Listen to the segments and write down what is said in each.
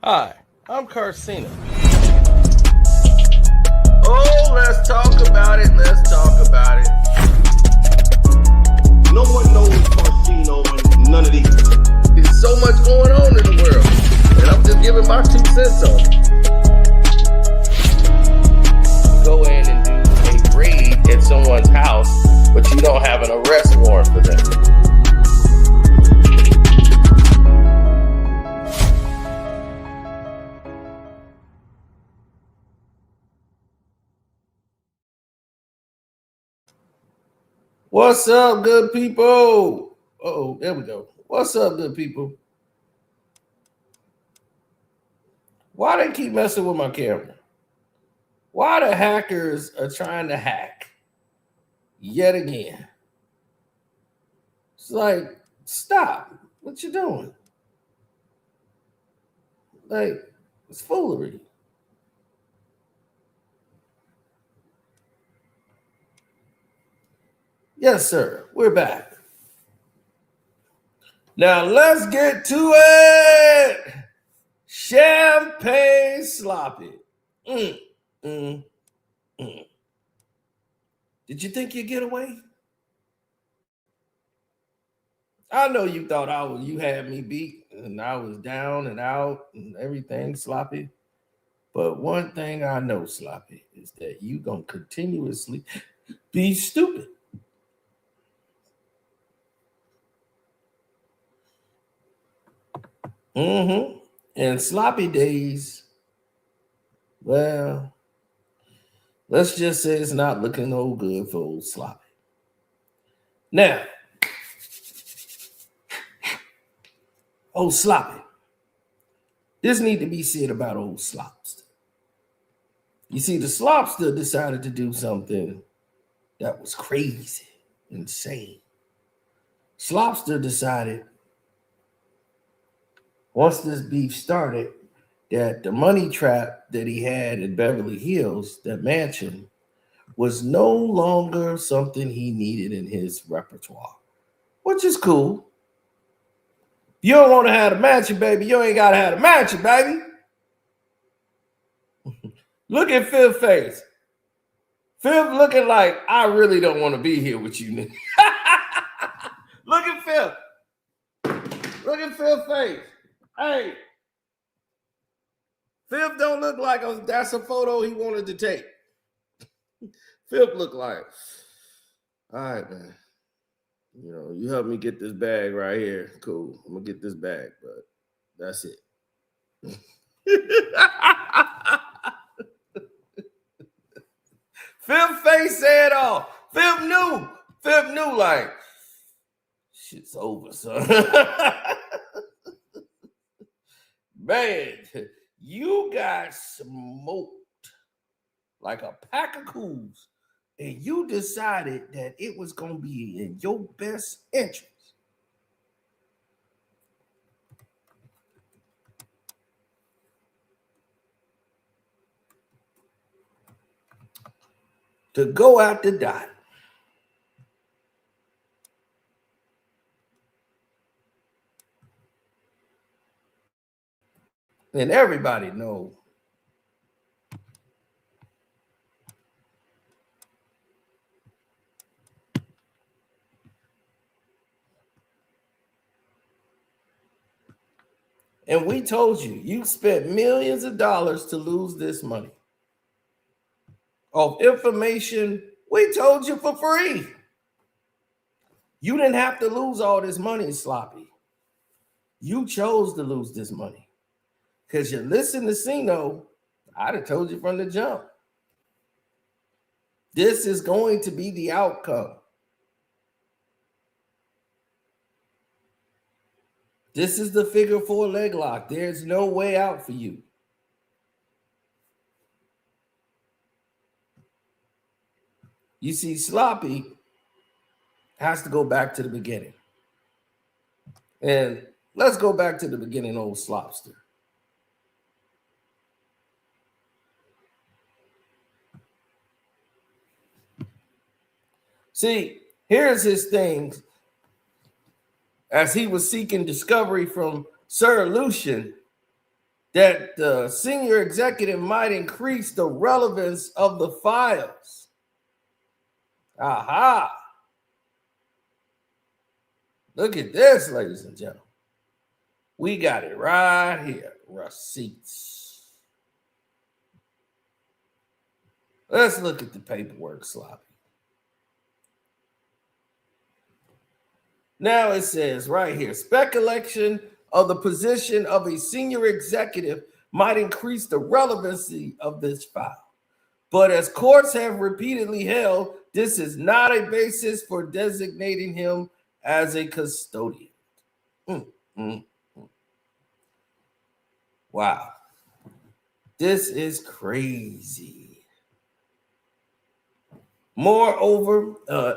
Hi, I'm Carcina. Oh, let's talk about it. Let's talk about it. No one knows Carcino and none of these. There's so much going on in the world, and I'm just giving my 2 cents on it. Go in and do a raid at someone's house, but you don't have an arrest warrant for them. What's up, good people? Oh, there we go. What's up, good people? Why they keep messing with my camera? Why the hackers are trying to hack yet again? It's like, stop. What you doing? Like, it's foolery. Yes, sir. We're back. Now let's get to it. Champagne sloppy. Mm, mm, mm. Did you think you'd get away? I know you thought you had me beat and I was down and out and everything sloppy. But one thing I know, sloppy, is that you gonna continuously be stupid. And sloppy days, well, let's just say it's not looking no good for old sloppy. Now, old sloppy, this need to be said about old slopster. You see, the slopster decided to do something that was crazy, insane. Slopster decided, once this beef started, that the money trap that he had in Beverly Hills, that mansion, was no longer something he needed in his repertoire, which is cool. You don't want to have a mansion, baby. You ain't got to have a mansion, baby. Look at Phil's face. Phil looking like, I really don't want to be here with you. Look at Phil. Look at Phil's face. Hey, Phil don't look like that's a photo he wanted to take. Phil look like, all right, man. You know, you help me get this bag right here. Cool. I'm gonna get this bag, but that's it. Phil face said all. Phil knew like shit's over, son. Man, you got smoked like a pack of coos, and you decided that it was going to be in your best interest to go out the dot. And everybody knows. And we told you, you spent millions of dollars to lose this money. Of information we told you for free. You didn't have to lose all this money, sloppy. You chose to lose this money. Because you listen to Cino, I'd have told you from the jump. This is going to be the outcome. This is the figure 4 leg lock. There's no way out for you. You see, sloppy has to go back to the beginning. And let's go back to the beginning, old slopster. See, here's his thing. As he was seeking discovery from Sir Lucian, that the senior executive might increase the relevance of the files. Aha. Look at this, ladies and gentlemen. We got it right here. Receipts. Let's look at the paperwork, Sloppy. Now it says right here, speculation of the position of a senior executive might increase the relevancy of this file. But as courts have repeatedly held, this is not a basis for designating him as a custodian. Wow. This is crazy. Moreover,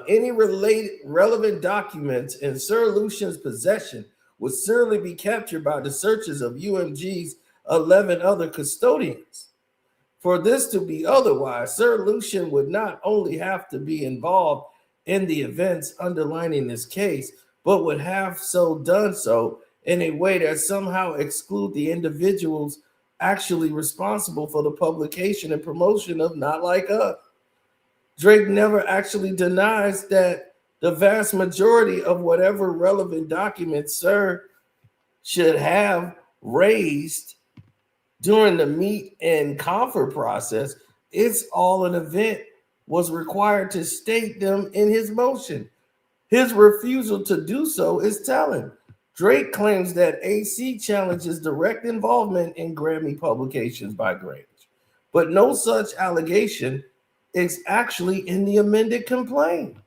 any relevant documents in Sir Lucian's possession would certainly be captured by the searches of UMG's 11 other custodians. For this to be otherwise, Sir Lucian would not only have to be involved in the events underlining this case, but would have done so in a way that somehow exclude the individuals actually responsible for the publication and promotion of Not Like Us. Drake never actually denies that the vast majority of whatever relevant documents Sir should have raised during the meet and confer process, it's all an event was required to state them in his motion. His refusal to do so is telling. Drake claims that AC challenges direct involvement in Grammy publications by Grange, but no such allegation is actually in the amended complaint.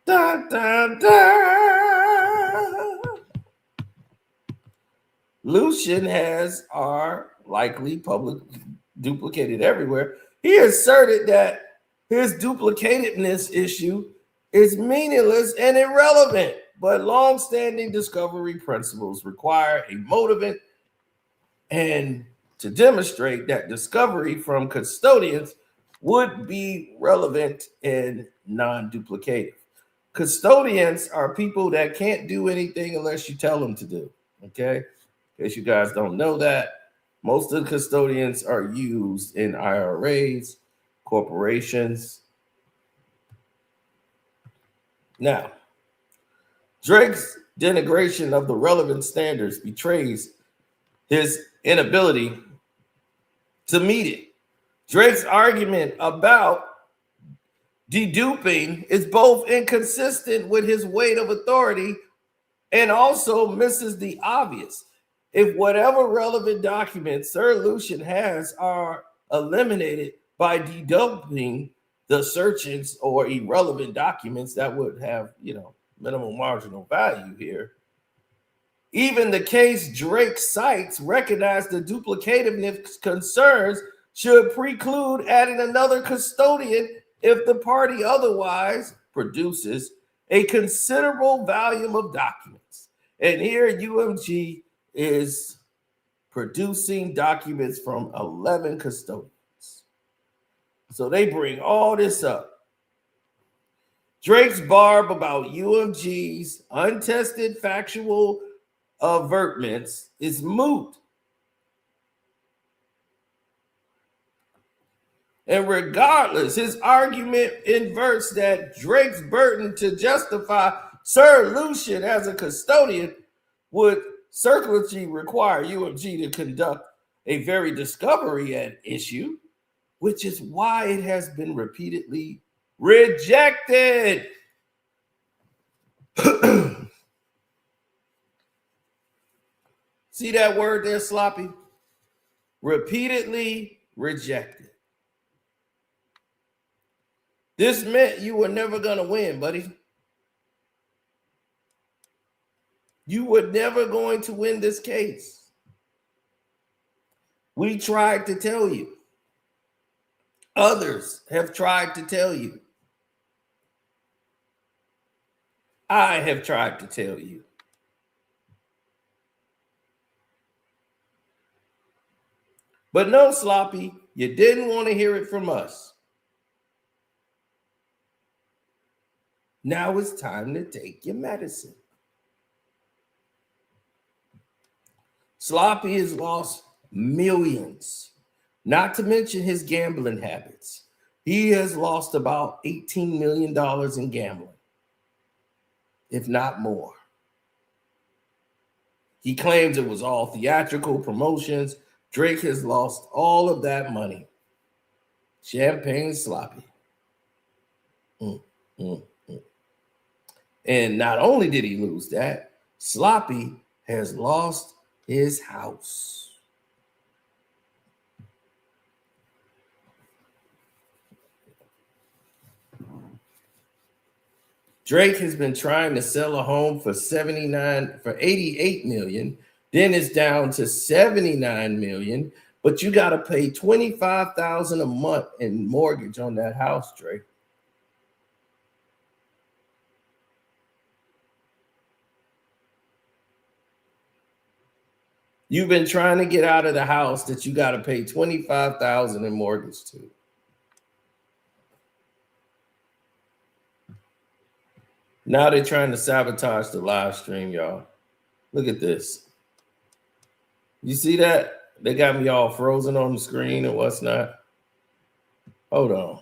Dun, dun, dun. Lucian has are likely public duplicated everywhere. He asserted that his duplicatedness issue is meaningless and irrelevant, but long-standing discovery principles require a motivant and to demonstrate that discovery from custodians would be relevant and non-duplicative. Custodians are people that can't do anything unless you tell them to do, okay? In case you guys don't know that, most of the custodians are used in IRAs, corporations. Now, Drake's denigration of the relevant standards betrays his inability to meet it. Drake's argument about deduping is both inconsistent with his weight of authority and also misses the obvious. If whatever relevant documents Sir Lucian has are eliminated by deduping the searches or irrelevant documents that would have, minimal marginal value here, even the case Drake cites recognize the duplicativeness concerns should preclude adding another custodian if the party otherwise produces a considerable volume of documents. And here UMG is producing documents from 11 custodians. So they bring all this up. Drake's barb about UMG's untested factual avertments is moot. And regardless, his argument inverts that Drake's burden to justify Sir Lucian as a custodian would certainly require UMG to conduct a very discovery at issue, which is why it has been repeatedly rejected. See that word there, Sloppy? Repeatedly rejected. This meant you were never going to win, buddy. You were never going to win this case. We tried to tell you. Others have tried to tell you. I have tried to tell you. But no, Sloppy, you didn't want to hear it from us. Now it's time to take your medicine. Sloppy has lost millions, not to mention his gambling habits. He has lost about $18 million in gambling, if not more. He claims it was all theatrical promotions. Drake has lost all of that money. Champagne sloppy. Mm, mm, mm. And not only did he lose that, Sloppy has lost his house. Drake has been trying to sell a home for 88 million. Then it's down to 79 million, but you got to pay 25,000 a month in mortgage on that house, Drake. You've been trying to get out of the house that you got to pay 25,000 in mortgage to. Now they're trying to sabotage the live stream, y'all. Look at this. You see that? They got me all frozen on the screen and what's not. Hold on.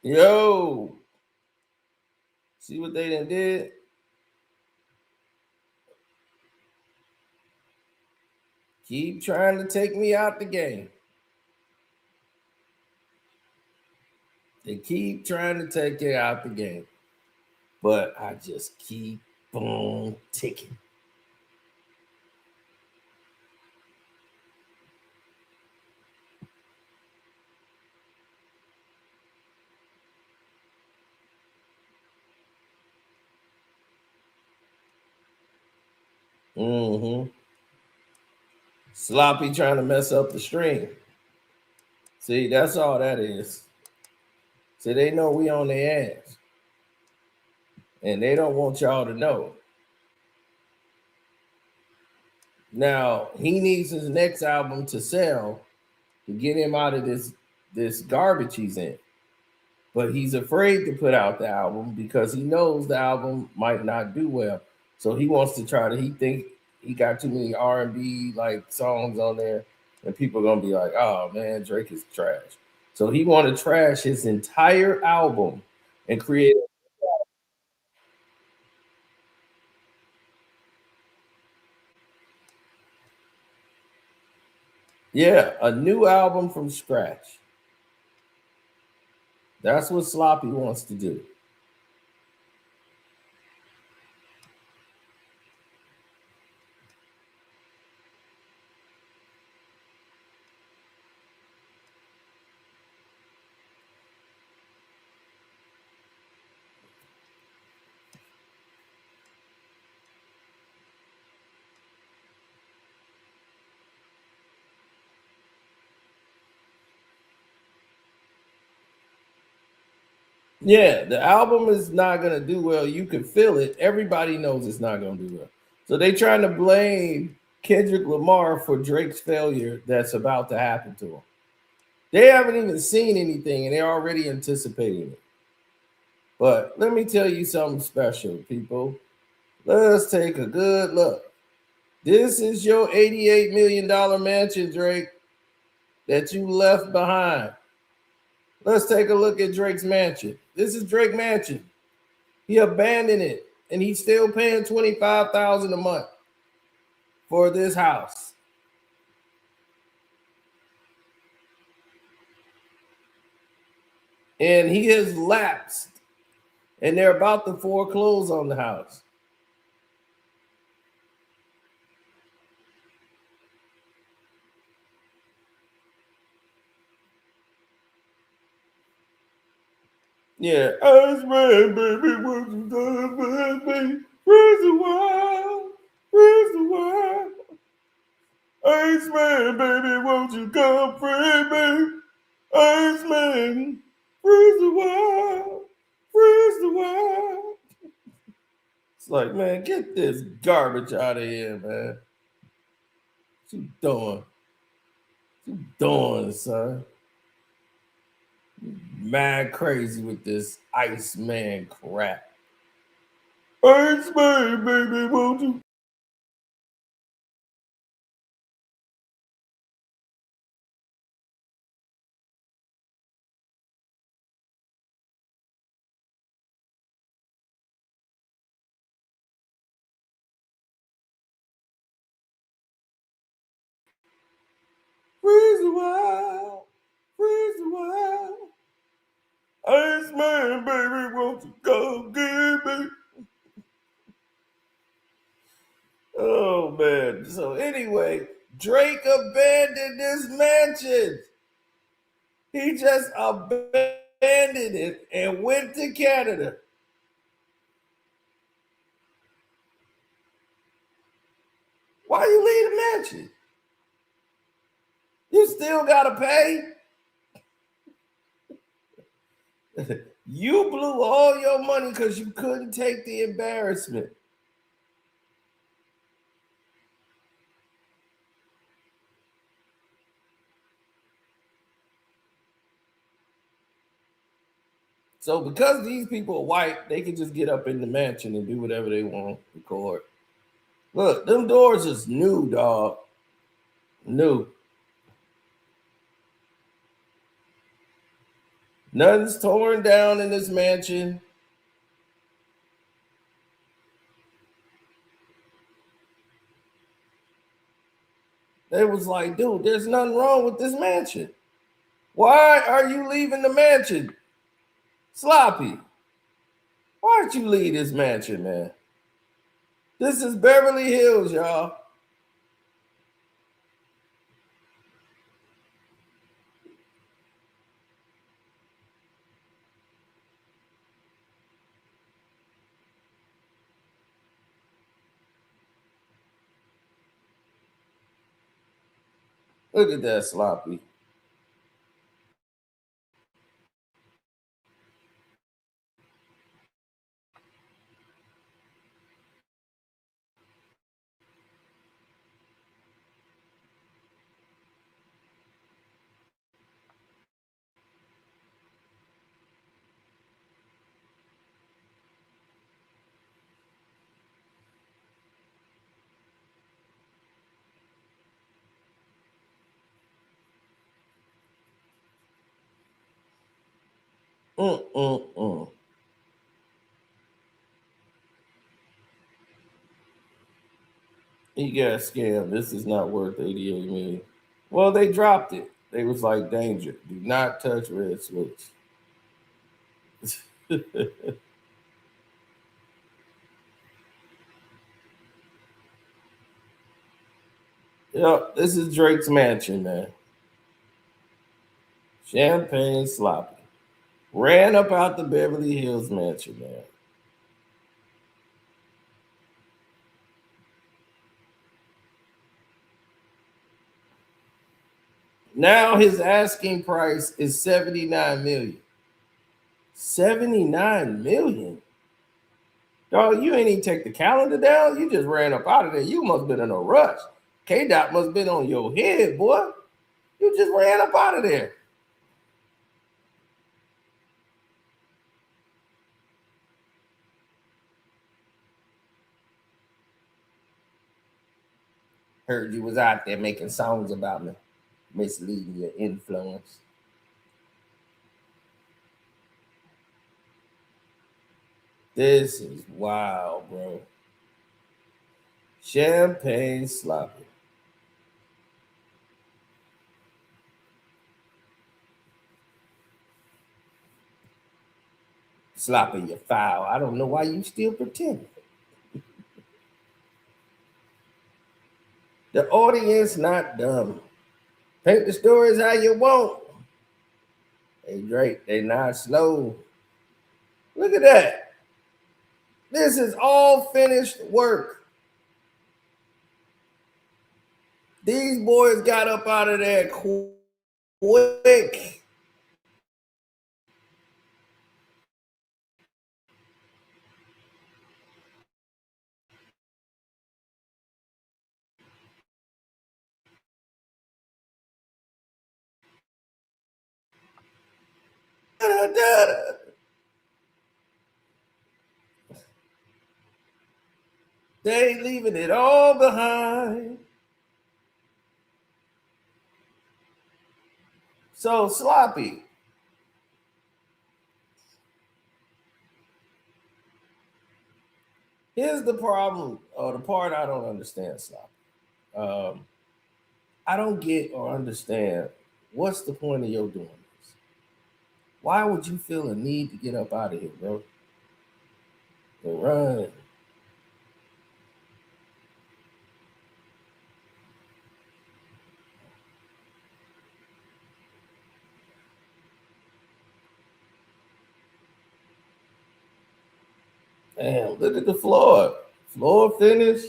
Yo, see what they done did? Keep trying to take me out the game. They keep trying to take it out the game. But I just keep on ticking. Mm-hmm. Sloppy trying to mess up the stream. See, that's all that is. So they know we on their ass. And they don't want y'all to know. Now, he needs his next album to sell to get him out of this garbage he's in. But he's afraid to put out the album because he knows the album might not do well. So he wants to try to. He think he got too many R&B like songs on there, and people are gonna be like, "Oh man, Drake is trash." So he want to trash his entire album and create Yeah, a new album from scratch. That's what Sloppy wants to do. Yeah, the album is not gonna do well. You can feel it. Everybody knows it's not gonna do well. So they trying to blame Kendrick Lamar for Drake's failure that's about to happen to him. They haven't even seen anything and they're already anticipating it. But let me tell you something special, people. Let's take a good look. This is your $88 million mansion, Drake, that you left behind. Let's take a look at Drake's mansion. This is Drake Mansion. He abandoned it, and he's still paying $25,000 a month for this house. And he has lapsed, and they're about to foreclose on the house. Yeah, Ice Man, baby, what you done with me? Where's the wild? Where's the wild? Ice Man, baby, won't you come free me? Ice Man, where's the wild? Where's the wild? It's like, man, get this garbage out of here, man. What you doing? What you doing, son? Mad crazy with this Iceman crap. Iceman, baby, won't you? Freeze the wild, freeze the wild. Iceman, baby, won't you go get me? Oh man. So anyway, Drake abandoned this mansion. He just abandoned it and went to Canada. Why you leave the mansion? You still gotta pay. You blew all your money because you couldn't take the embarrassment. So because these people are white, they can just get up in the mansion and do whatever they want, record. Look, them doors is new, dog. New. Nothing's torn down in this mansion. They was like, dude, there's nothing wrong with this mansion. Why are you leaving the mansion? Sloppy. Why'd you leave this mansion, man? This is Beverly Hills, y'all. Look at that sloppy. Mm-mm-mm. He got scammed. This is not worth 88 million. Well, they dropped it. They was like, danger. Do not touch red switch. Yep, this is Drake's mansion, man. Champagne sloppy. Ran up out the Beverly Hills mansion, man. Now his asking price is 79 million. 79 million? Dog, you ain't even take the calendar down. You just ran up out of there. You must have been in a rush. K Dot must have been on your head, boy. You just ran up out of there. Heard you was out there making songs about me, misleading your influence. This is wild, bro. Champagne sloppy. Sloppy, you foul. I don't know why you still pretend. The audience not dumb. Paint the stories how you want. Hey Drake, they not slow. Look at that. This is all finished work. These boys got up out of there quick. They ain't leaving it all behind. So sloppy. Here's the problem, or the part I don't understand, sloppy. Um, I don't get or understand what's the point of your doing this. Why would you feel a need to get up out of here, bro? And run. Damn, look at the floor. Floor finish.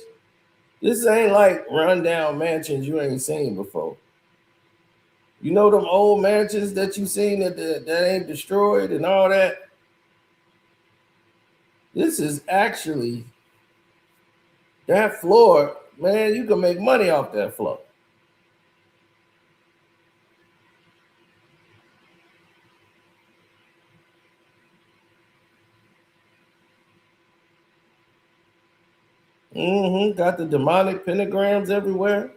This ain't like rundown mansions you ain't seen before. You know them old mansions that you seen that ain't destroyed and all that? This is actually that floor, man, you can make money off that floor. Got the demonic pentagrams everywhere.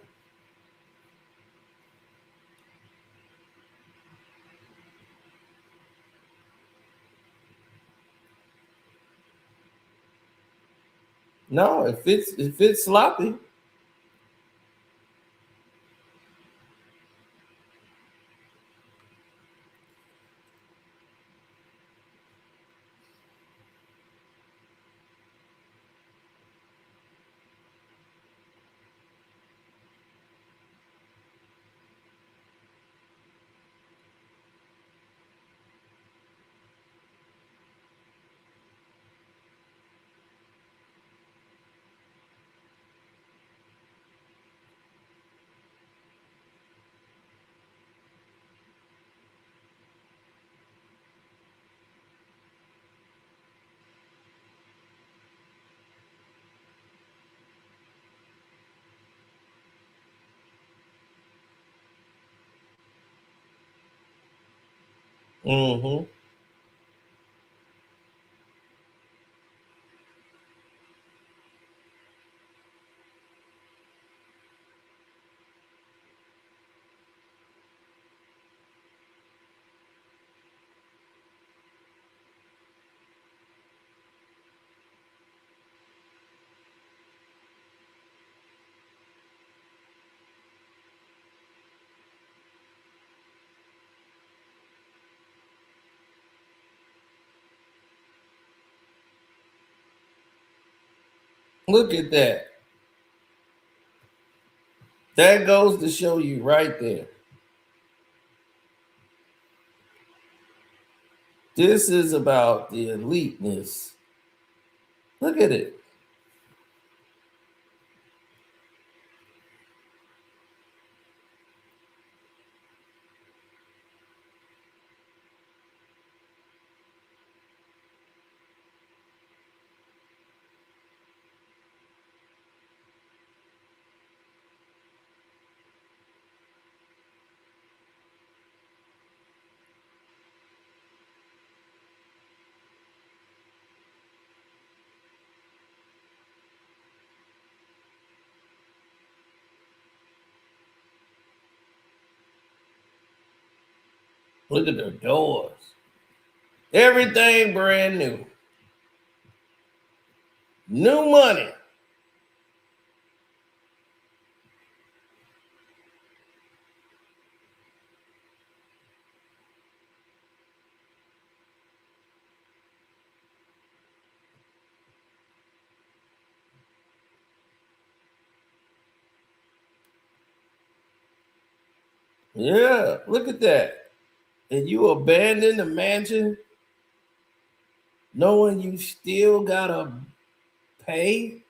No, it fits sloppy. Mm-hmm. Look at that. That goes to show you right there. This is about the eliteness. Look at it. Look at the doors. Everything brand new. New money. Yeah, look at that. And you abandon the mansion knowing you still gotta pay.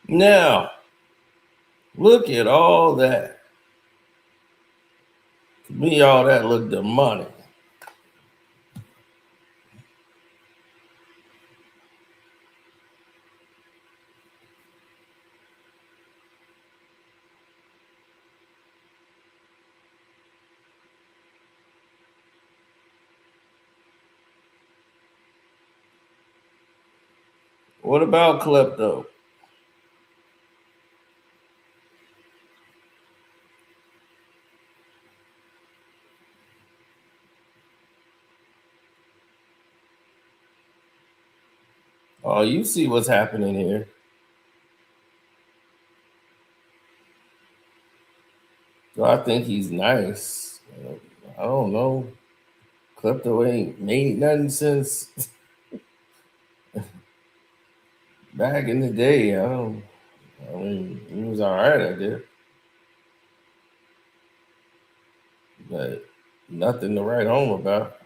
Now, look at all that. To me, all that looked demonic. What about klepto? Oh, you see what's happening here. So I think he's nice. I don't know. Klepto ain't made nothing since back in the day. I mean, he was all right at it, but nothing to write home about.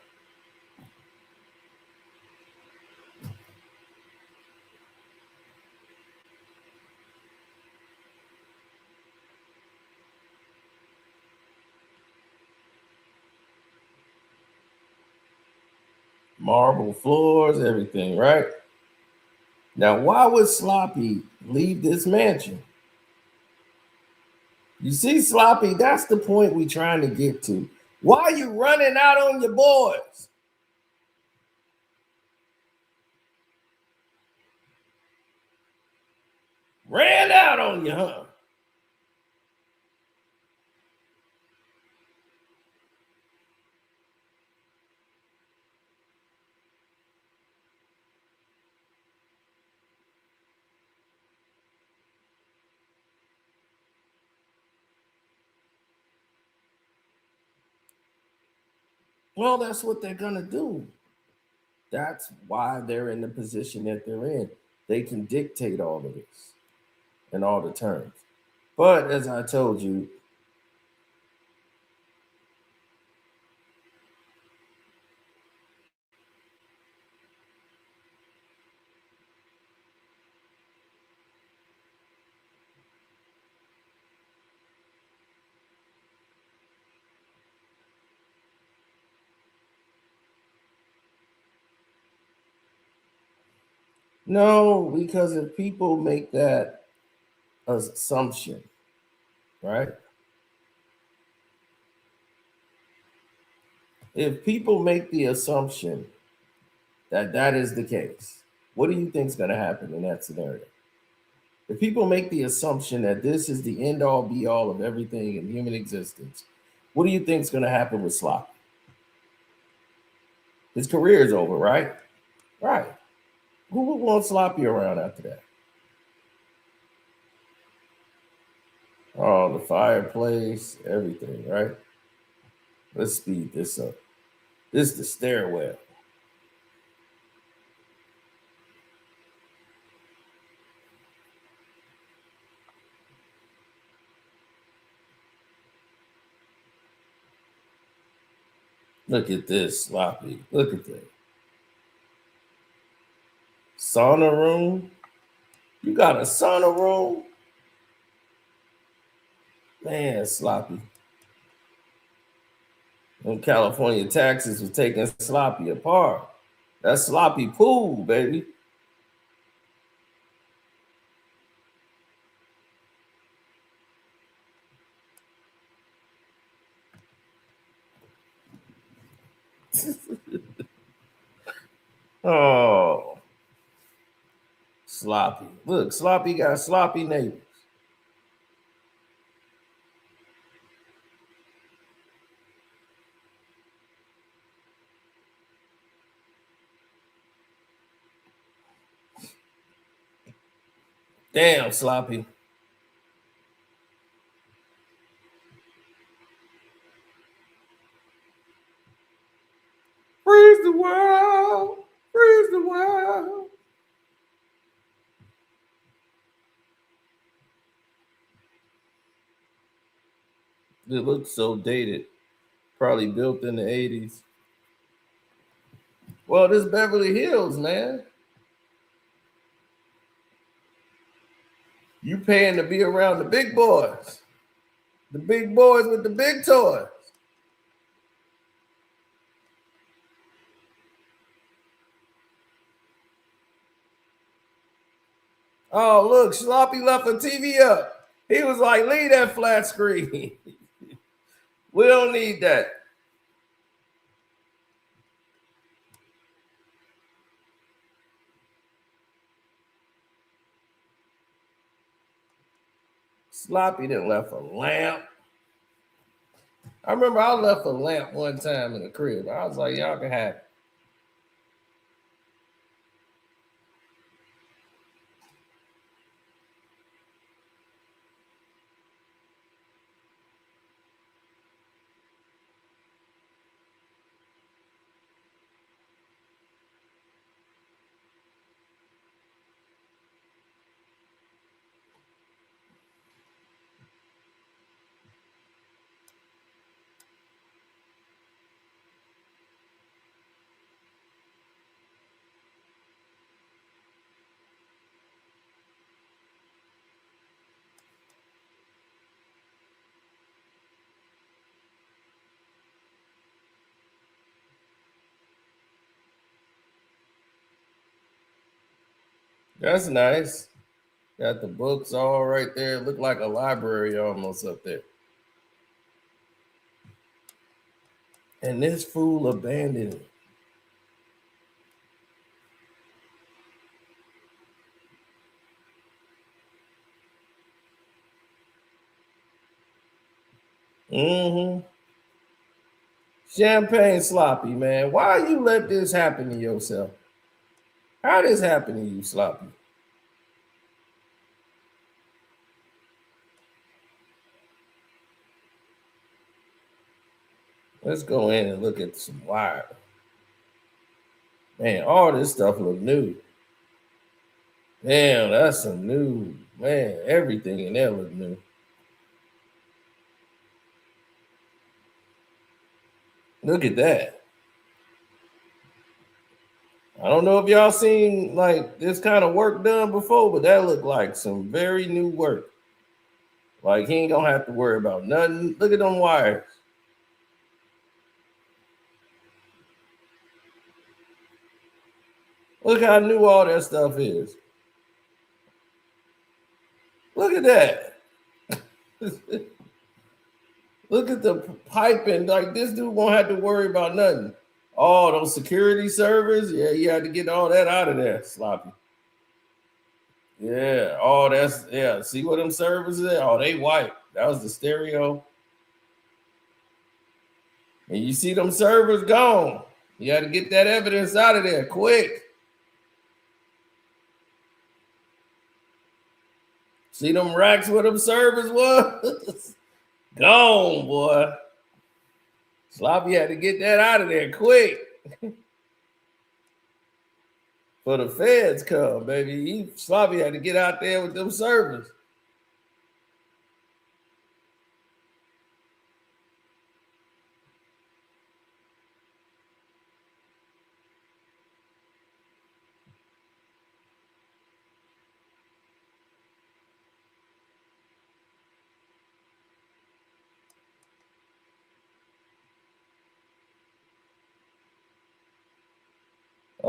Marble floors, everything, right? Now, why would Sloppy leave this mansion? You see, Sloppy, that's the point we trying to get to. Why are you running out on your boys? Ran out on you, huh? Well, that's what they're gonna do. That's why they're in the position that they're in. They can dictate all of this and all the terms. But as I told you, no, because if people make that assumption, right? If people make the assumption that that is the case, what do you think is going to happen in that scenario? If people make the assumption that this is the end all be all of everything in human existence, what do you think is going to happen with Sloppy? His career is over, right? Right. Who would want Sloppy around after that? Oh, the fireplace, everything, right? Let's speed this up. This is the stairwell. Look at this, Sloppy. Look at that. Sauna room. You got a sauna room? Man, Sloppy. When California taxes was taking Sloppy apart. That's Sloppy pool, baby. Oh, Sloppy. Look, Sloppy got sloppy neighbors. Damn, Sloppy. Freeze the world. Freeze the world. It looks so dated. Probably built in the 80s. Well, this Beverly Hills, man. You paying to be around the big boys. The big boys with the big toys. Oh, look, Sloppy left a TV up. He was like, leave that flat screen. We don't need that. Sloppy didn't left a lamp. I remember I left a lamp one time in the crib. I was like, y'all can have it. That's nice. Got the books all right there. Look like a library almost up there. And this fool abandoned it. Mm-hmm. Champagne Sloppy, man. Why you let this happen to yourself? How this happen to you, Sloppy? Let's go in and look at some wire. Man, all this stuff look new. Damn, that's some new, man, everything in there look new. Look at that. I don't know if y'all seen like this kind of work done before, but that looked like some very new work. Like he ain't gonna have to worry about nothing. Look at them wires. Look how new all that stuff is. Look at that. Look at the piping. Like this dude won't have to worry about nothing. Oh, those security servers. Yeah, you had to get all that out of there, Sloppy. Yeah. Oh, that's yeah. See what them servers is? Oh, they white. That was the stereo. And you see them servers gone. You had to get that evidence out of there quick. See them racks where them servers was? Gone, boy. Sloppy had to get that out of there quick. For the feds come, baby. Sloppy had to get out there with them servers.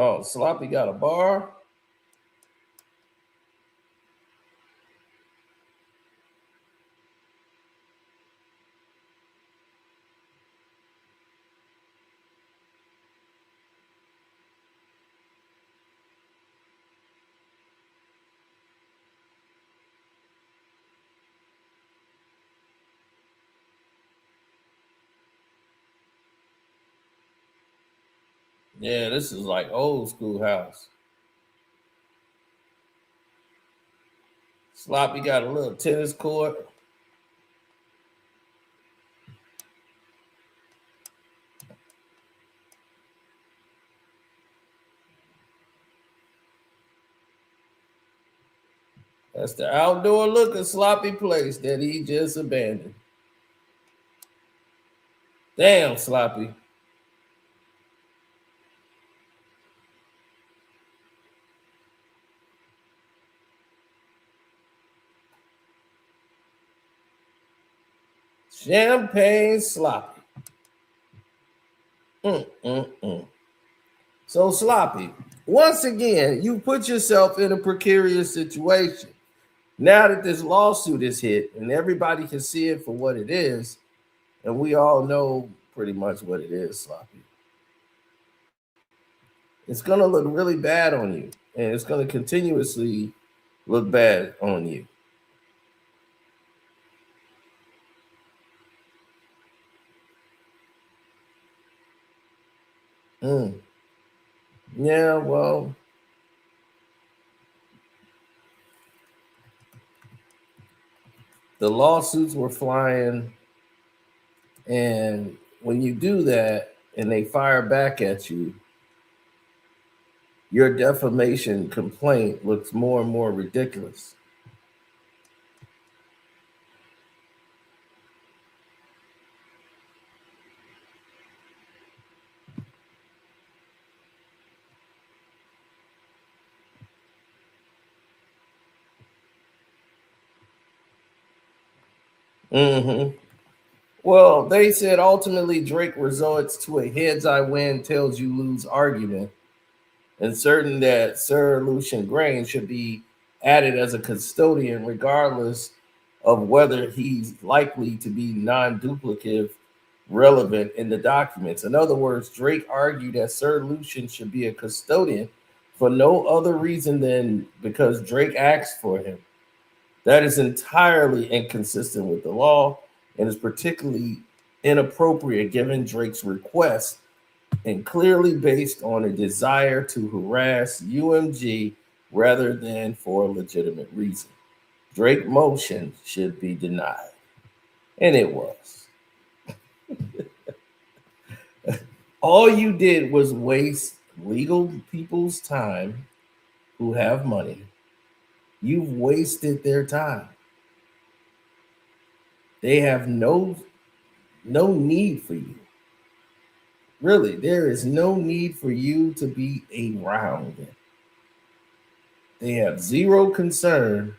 Oh, Sloppy got a bar. Yeah, this is like old school house. Sloppy got a little tennis court. That's the outdoor looking Sloppy place that he just abandoned. Damn, Sloppy. Champagne Sloppy. So Sloppy, once again, you put yourself in a precarious situation. Now that this lawsuit is hit and everybody can see it for what it is, and we all know pretty much what it is, Sloppy. It's going to look really bad on you, and it's going to continuously look bad on you. Yeah, well, the lawsuits were flying, and when you do that and they fire back at you, your defamation complaint looks more and more ridiculous. Well, they said ultimately Drake resorts to a heads I win, tails you lose argument, and certain that Sir Lucian Grain should be added as a custodian, regardless of whether he's likely to be non-duplicative relevant in the documents. In other words, Drake argued that Sir Lucian should be a custodian for no other reason than because Drake asked for him. That is entirely inconsistent with the law and is particularly inappropriate given Drake's request and clearly based on a desire to harass UMG rather than for a legitimate reason. Drake motion should be denied. And it was. All you did was waste legal people's time who have money. You've wasted their time. They have no need for you. Really, there is no need for you to be around. They have zero concern.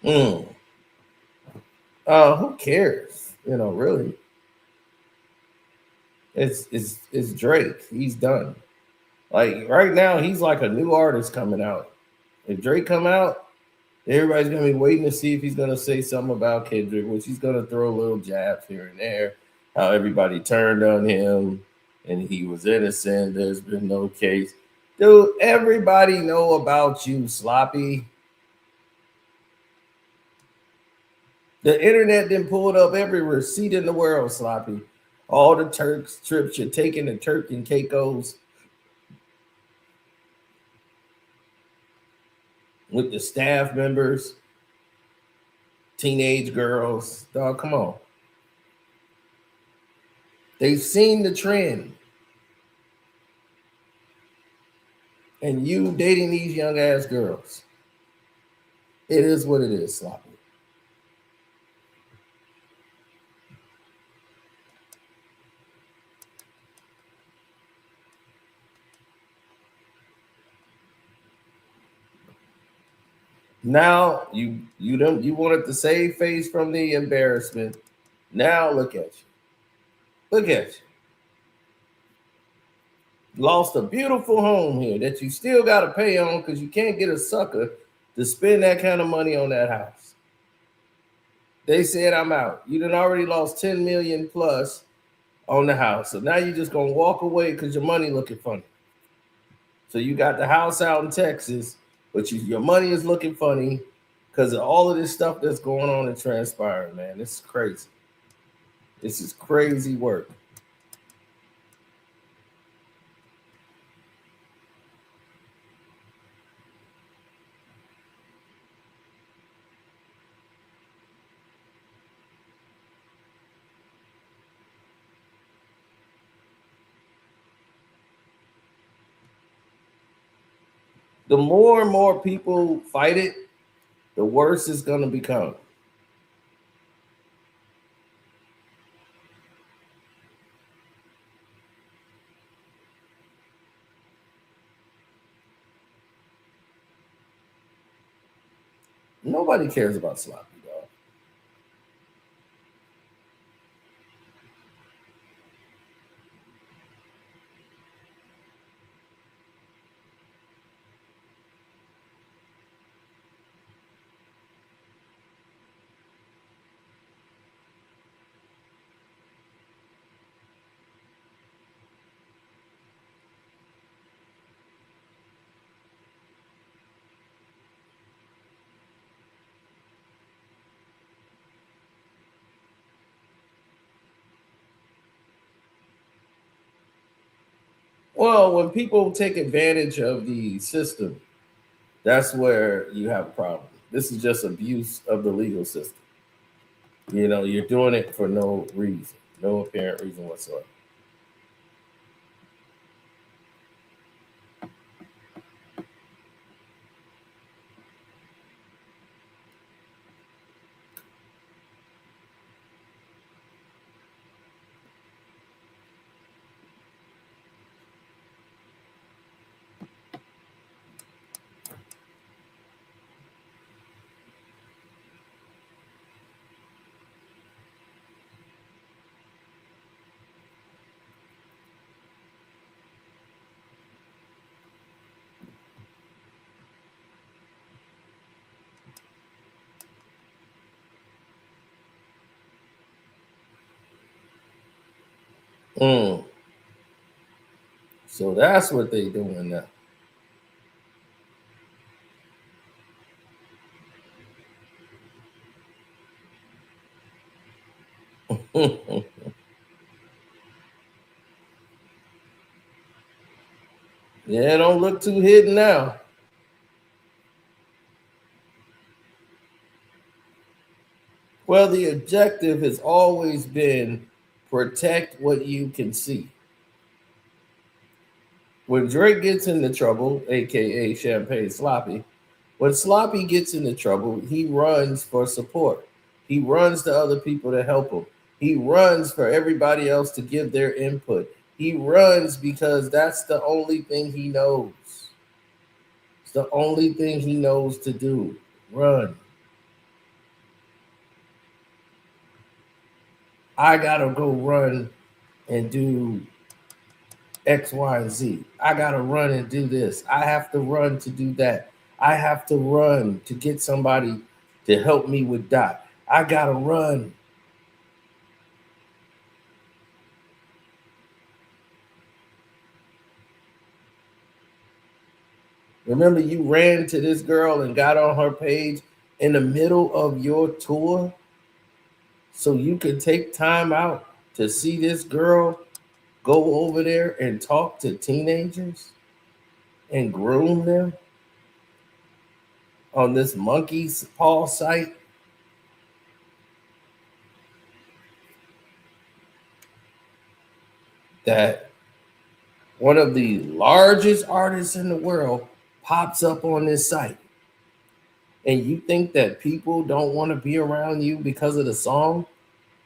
Mm. Who cares? Really, it's Drake. He's done. Like right now, he's like a new artist coming out. If Drake come out, everybody's gonna be waiting to see if he's gonna say something about Kendrick, which he's gonna throw little jabs here and there. How everybody turned on him and he was innocent. There's been no case. Dude, everybody know about you, Sloppy. The internet then pulled up every receipt in the world, Sloppy. All the Turks trips you're taking to Turk and Caicos with the staff members, teenage girls. Dog, come on. They've seen the trend. And you dating these young ass girls. It is what it is, Sloppy. Now you wanted to save face from the embarrassment. Now look at you. Look at you. Lost a beautiful home here that you still got to pay on because you can't get a sucker to spend that kind of money on that house. They said I'm out. You done already lost 10 million plus on the house. So now you're just gonna walk away because your money looking funny. So you got the house out in Texas, but your money is looking funny because of all of this stuff that's going on and transpiring, man. This is crazy. This is crazy work. The more and more people fight it, the worse it's going to become. Nobody cares about sloppy dog. Well, when people take advantage of the system, that's where you have a problem. This is just abuse of the legal system. You're doing it for no reason, no apparent reason whatsoever. Mm. So that's what they doing now. Yeah, don't look too hidden now. Well, the objective has always been protect what you can see. When Drake gets into trouble, aka Champagne Sloppy, when Sloppy gets into trouble, he runs for support. He runs to other people to help him. He runs for everybody else to give their input. He runs because that's the only thing he knows. It's the only thing he knows to do. Run. I gotta go run and do X, Y, and Z. I gotta run and do this. I have to run to do that. I have to run to get somebody to help me with Dot. I gotta run. Remember, you ran to this girl and got on her page in the middle of your tour so you could take time out to see this girl go over there and talk to teenagers and groom them on this monkey's paw site that one of the largest artists in the world pops up on this site. And you think that people don't want to be around you because of the song?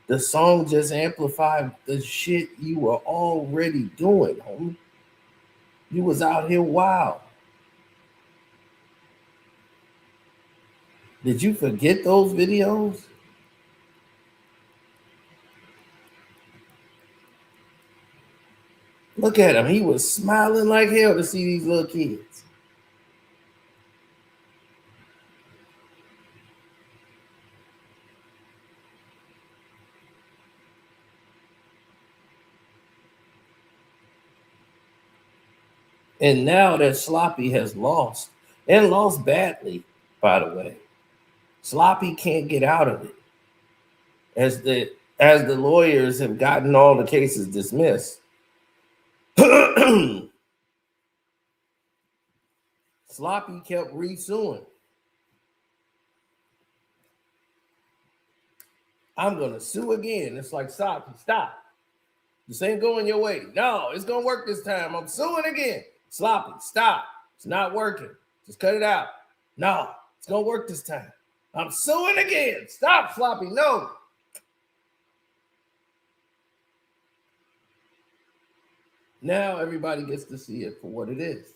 The song just amplified the shit you were already doing, homie. You was out here wild. Did you forget those videos? Look at him. He was smiling like hell to see these little kids. And now that Sloppy has lost, and lost badly, by the way, Sloppy can't get out of it. As the lawyers have gotten all the cases dismissed, Sloppy kept resuing. I'm gonna sue again. It's like Sloppy, stop. This ain't going your way. No, it's gonna work this time. I'm suing again. Sloppy, stop. It's not working. Just cut it out. No, it's gonna work this time. I'm suing again. Stop, Sloppy. No. Now everybody gets to see it for what it is.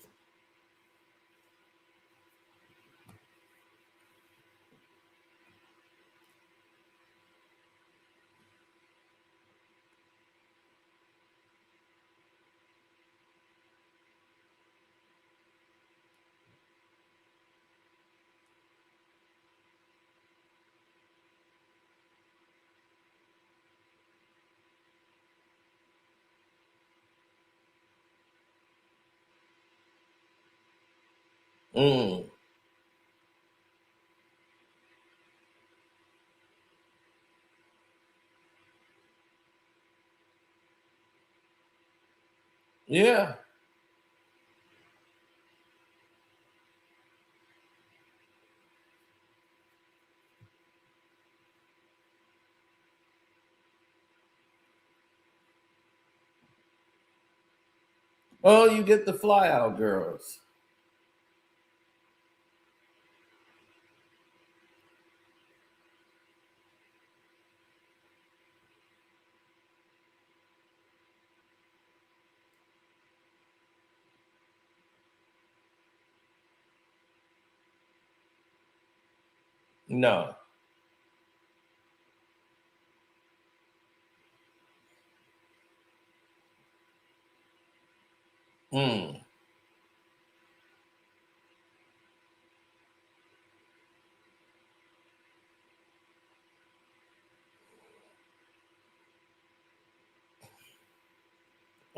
Mm, yeah. Oh, you get the fly out girls. No. Mm.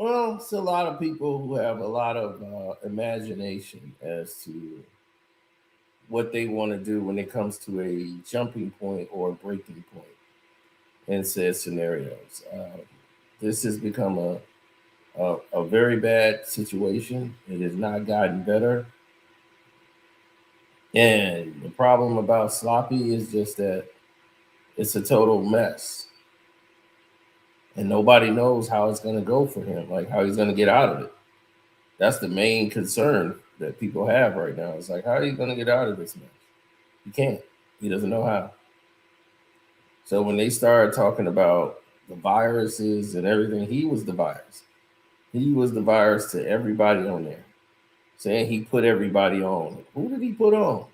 Well, it's a lot of people who have a lot of imagination as to what they want to do when it comes to a jumping point or a breaking point in said scenarios. This has become a very bad situation. It has not gotten better. And the problem about Sloppy is just that it's a total mess. And nobody knows how it's going to go for him, like how he's going to get out of it. That's the main concern that people have right now. It's like, how are you going to get out of this mess? He can't. He doesn't know how. So when they started talking about the viruses and everything, he was the virus. He was the virus to everybody on there, saying he put everybody on. Who did he put on?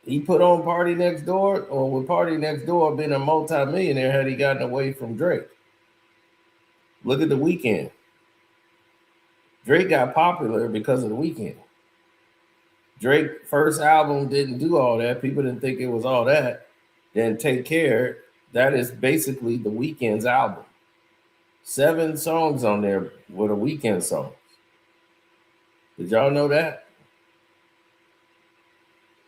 He put on Party Next Door, or would Party Next Door been a multimillionaire had he gotten away from Drake? Look at the Weeknd. Drake got popular because of the Weeknd. Drake first album didn't do all that. People didn't think it was all that. Then Take Care, that is basically the Weeknd's album. 7 songs on there were the Weeknd songs. Did y'all know that?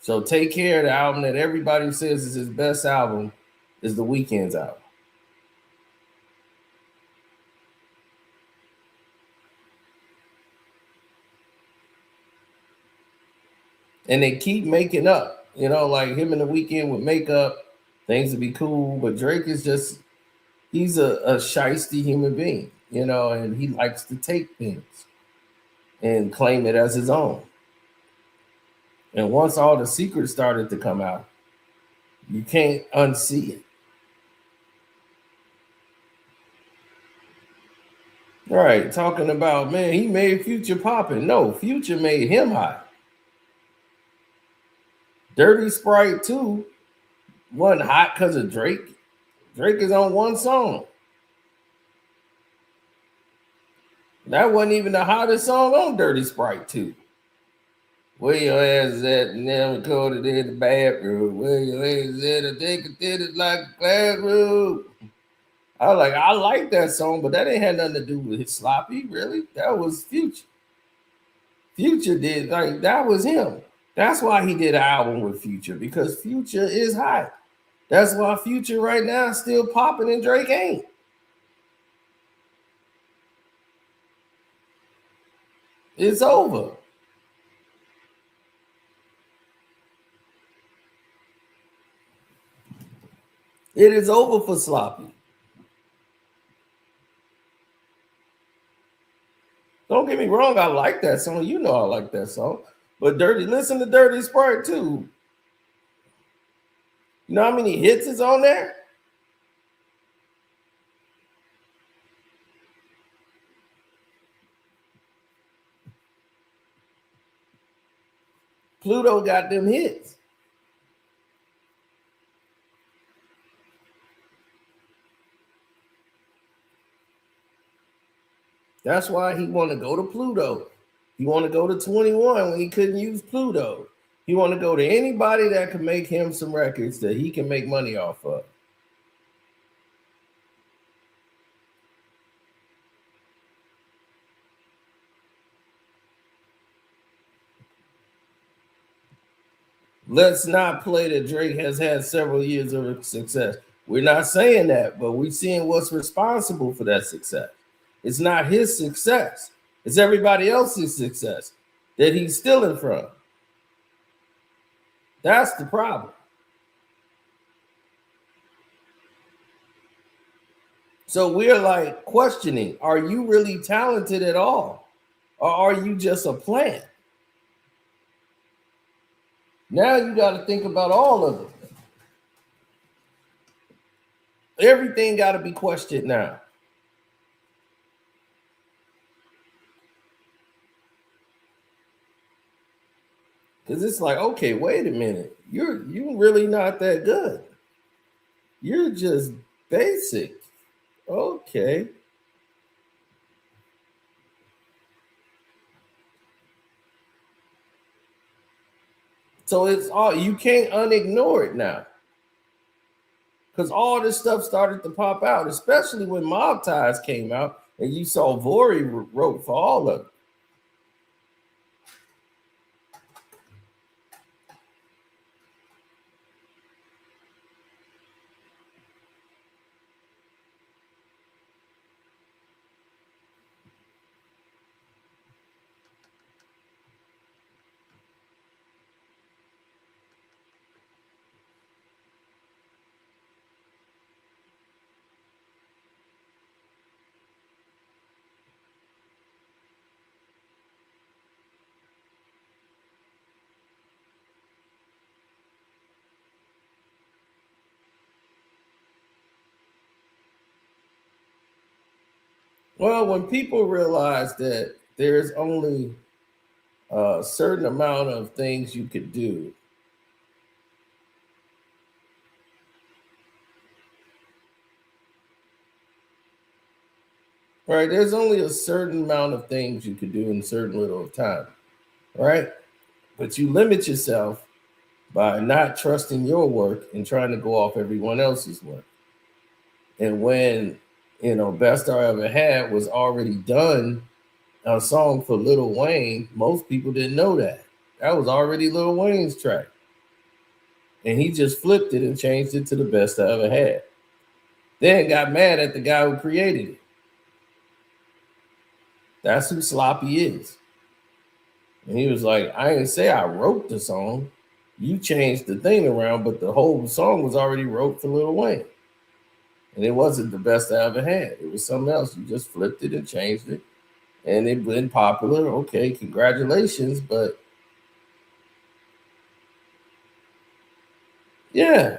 So Take Care, the album that everybody says is his best album, is the Weeknd's album. And they keep making up, like him and the Weeknd would make up, things would be cool. But Drake is just, he's a shisty human being, and he likes to take things and claim it as his own. And once all the secrets started to come out, you can't unsee it. All right, talking about, man, he made Future popping. No, Future made him hot. Dirty Sprite 2 wasn't hot because of Drake. Drake is on one song. That wasn't even the hottest song on Dirty Sprite 2. Where your ass is at? Never recorded in the bathroom. Where your ass is at? I think it did it like a classroom. I like that song, but that ain't had nothing to do with his Sloppy, really. That was Future. Future did, that was him. That's why he did an album with Future, because Future is hot. That's why Future right now is still popping and Drake ain't. It's over. It is over for Sloppy. Don't get me wrong, I like that song. You know I like that song. But listen to Dirty Sprite 2. You know how many hits is on there? Pluto got them hits. That's why he want to go to Pluto. He want to go to 21 when he couldn't use Pluto. He want to go to anybody that can make him some records that he can make money off of. Let's not play that Drake has had several years of success. We're not saying that, but we're seeing what's responsible for that success. It's not his success. It's everybody else's success that he's stealing from. That's the problem. So we're like questioning, are you really talented at all? Or are you just a plant? Now you got to think about all of it. Everything got to be questioned now. Because it's like, okay, wait a minute. You're really not that good. You're just basic. Okay. So it's all, you can't unignore it now. because all this stuff started to pop out, especially when Mob Ties came out, and you saw Vori wrote for all of it. Well, when people realize that there's only a certain amount of things you could do, right? There's only a certain amount of things you could do in a certain little of time, right? But you limit yourself by not trusting your work and trying to go off everyone else's work. And when, Best I Ever Had was already done, a song for Lil Wayne, most people didn't know that. That was already Lil Wayne's track. And he just flipped it and changed it to the Best I Ever Had. Then got mad at the guy who created it. That's who Sloppy is. And he was like, I didn't say I wrote the song. You changed the thing around, but the whole song was already wrote for Lil Wayne. And it wasn't the best I ever had. It was something else. You just flipped it and changed it. And it been popular. Okay, congratulations. But yeah.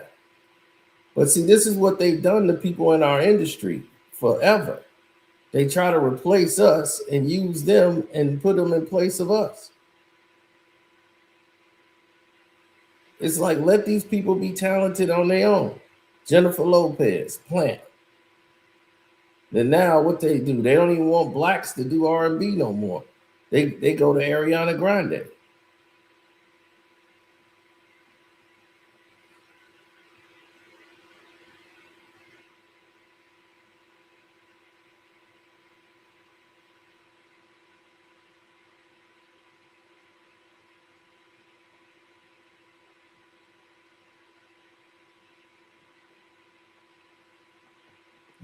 But see, this is what they've done to people in our industry forever. They try to replace us and use them and put them in place of us. It's like, let these people be talented on their own. Jennifer Lopez, Plant. Then now what they do, they don't even want blacks to do R&B no more. They go to Ariana Grande.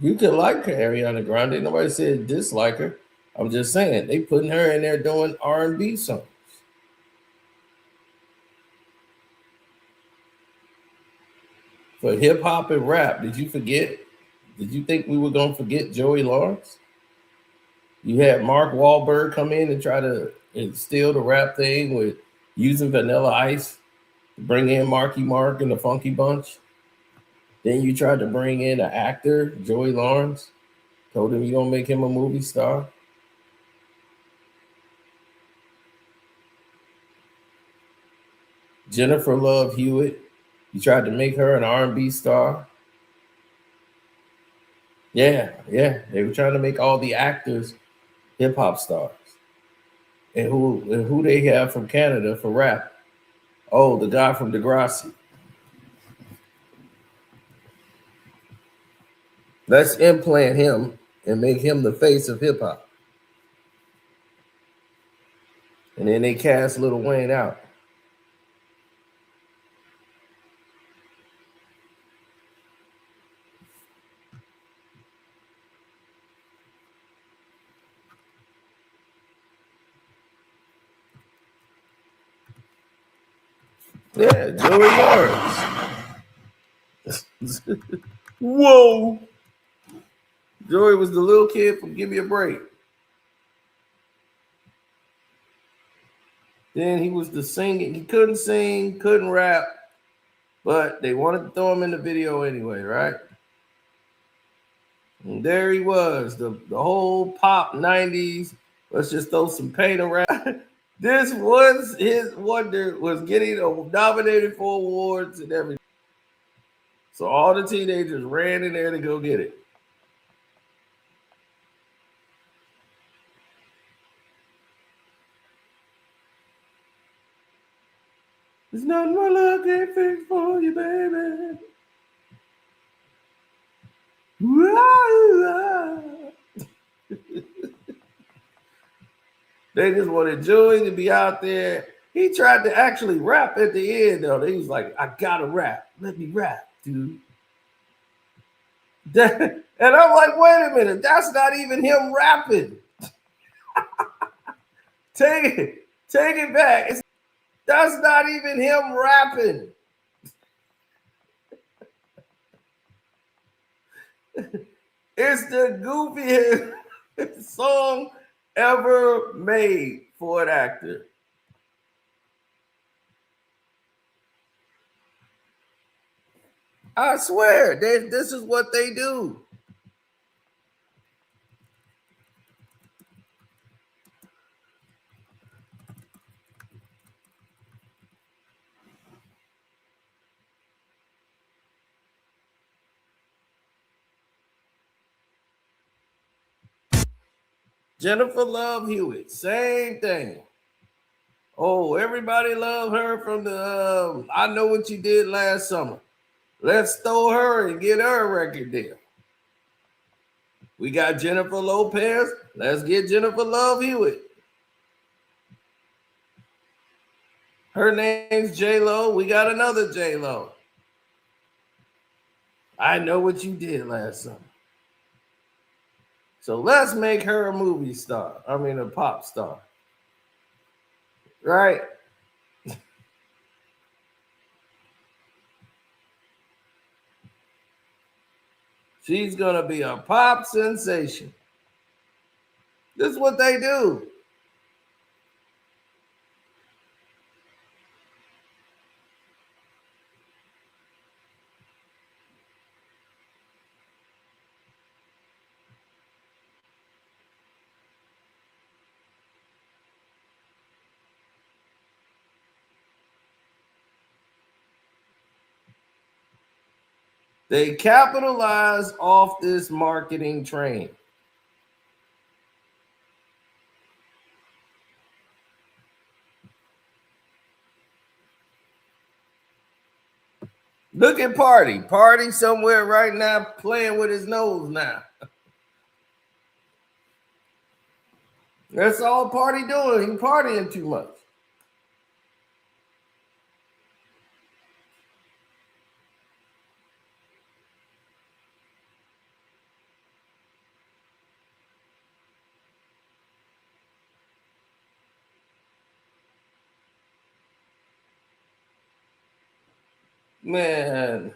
You could like Ariana Grande. Nobody said dislike her. I'm just saying they putting her in there doing R&B songs. For hip hop and rap, did you forget? Did you think we were gonna forget Joey Lawrence? You had Mark Wahlberg come in and try to steal the rap thing with using Vanilla Ice to bring in Marky Mark and the Funky Bunch. Then you tried to bring in an actor, Joey Lawrence, told him you're gonna make him a movie star. Jennifer Love Hewitt, you tried to make her an R&B star. Yeah, they were trying to make all the actors hip hop stars. And who they have from Canada for rap? Oh, the guy from Degrassi. Let's implant him and make him the face of hip hop. And then they cast Lil Wayne out. Yeah, Joey Lawrence. Whoa. Joey was the little kid from Give Me a Break. Then he was the singing. He couldn't sing, couldn't rap, but they wanted to throw him in the video anyway, right? And there he was, the whole pop 90s. Let's just throw some paint around. This was his wonder, was getting nominated for awards and everything. So all the teenagers ran in there to go get it. There's nothing my love can't fix for you, baby. They just wanted Joey to be out there. He tried to actually rap at the end, though. He was like, I gotta rap. Let me rap, dude. And I'm like, wait a minute, that's not even him rapping. Take it back. That's not even him rapping. It's the goofiest song ever made for an actor. I swear, this is what they do. Jennifer Love Hewitt, same thing. Oh, everybody loved her from the I Know What You Did Last Summer. Let's throw her and get her a record deal. We got Jennifer Lopez. Let's get Jennifer Love Hewitt. Her name's J-Lo. We got another J-Lo. I Know What You Did Last Summer. So let's make her a movie star. I mean, a pop star. Right? She's going to be a pop sensation. This is what they do. They capitalize off this marketing train. Look at Party. Party somewhere right now playing with his nose now. That's all Party doing. He partying too much. Man.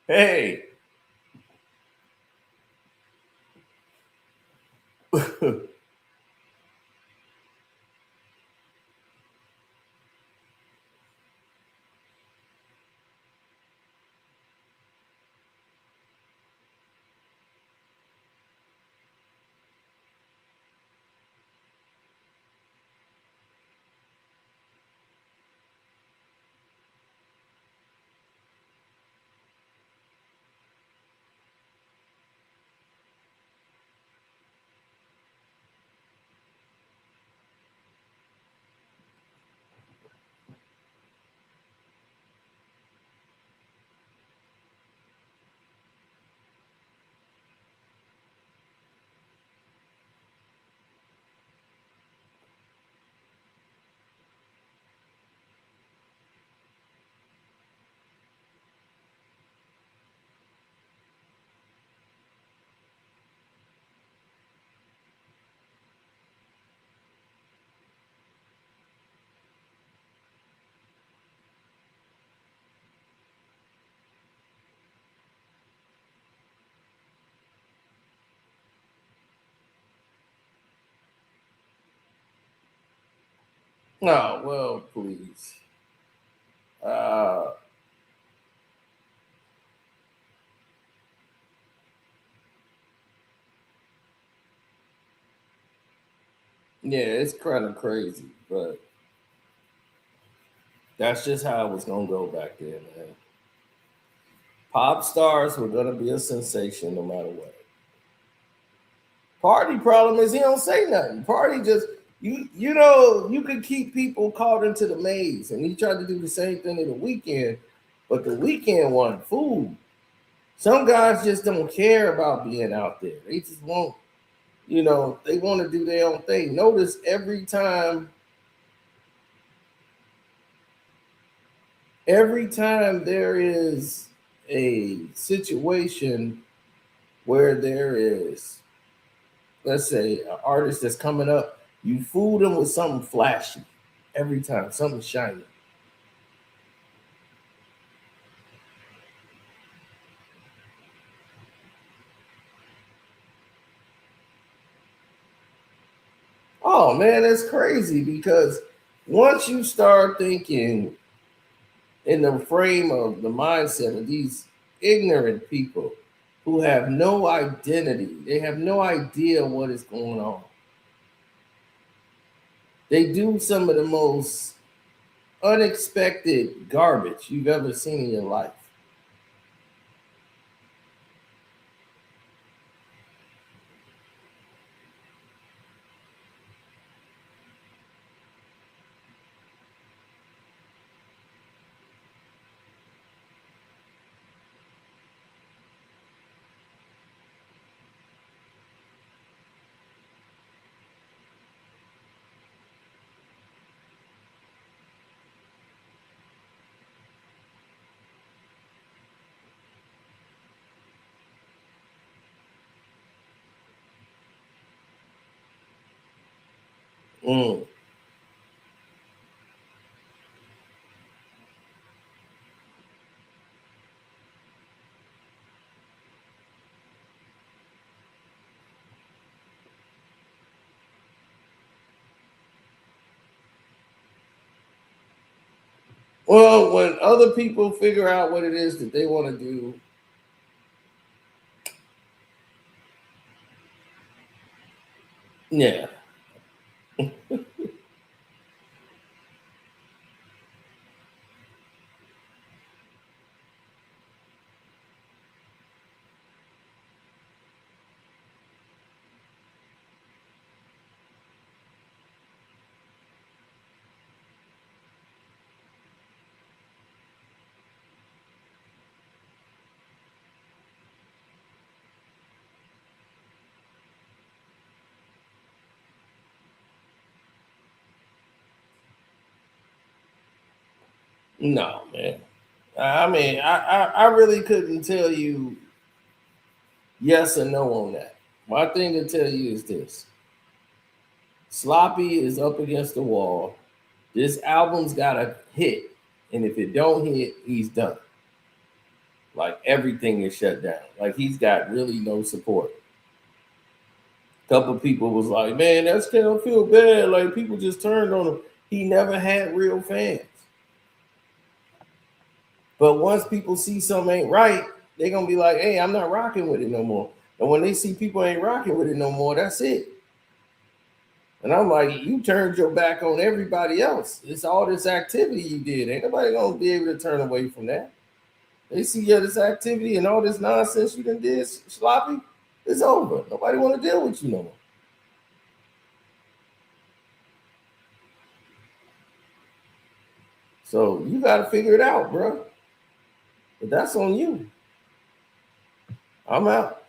Hey. Oh, well, please. Uh, Yeah, it's kind of crazy, but that's just how it was gonna go back then, man. Pop stars were gonna be a sensation no matter what. Party problem is he don't say nothing. Party just you know you could keep people caught into the maze, and he tried to do the same thing in the weekend, but the weekend wanted food. Some guys just don't care about being out there. They just want, they want to do their own thing. Notice every time there is a situation where there is, let's say, an artist that's coming up, you fool them with something flashy every time, something shiny. Oh man, that's crazy because once you start thinking in the frame of the mindset of these ignorant people who have no identity, they have no idea what is going on. They do some of the most unexpected garbage you've ever seen in your life. Mm. Well, when other people figure out what it is that they want to do, yeah. No, man. I mean, I really couldn't tell you yes or no on that. My thing to tell you is this: Sloppy is up against the wall. This album's got to hit, and if it don't hit, he's done. Like everything is shut down. Like he's got really no support. A couple people was like, "Man, that's gonna feel bad." Like people just turned on him. He never had real fans. But once people see something ain't right, they're gonna be like, "Hey, I'm not rocking with it no more." And when they see people ain't rocking with it no more, that's it. And I'm like, you turned your back on everybody else. It's all this activity you did. Ain't nobody gonna be able to turn away from that. They see this activity and all this nonsense you done did, sloppy. It's over. Nobody want to deal with you no more. So you got to figure it out, bro. But that's on you. I'm out.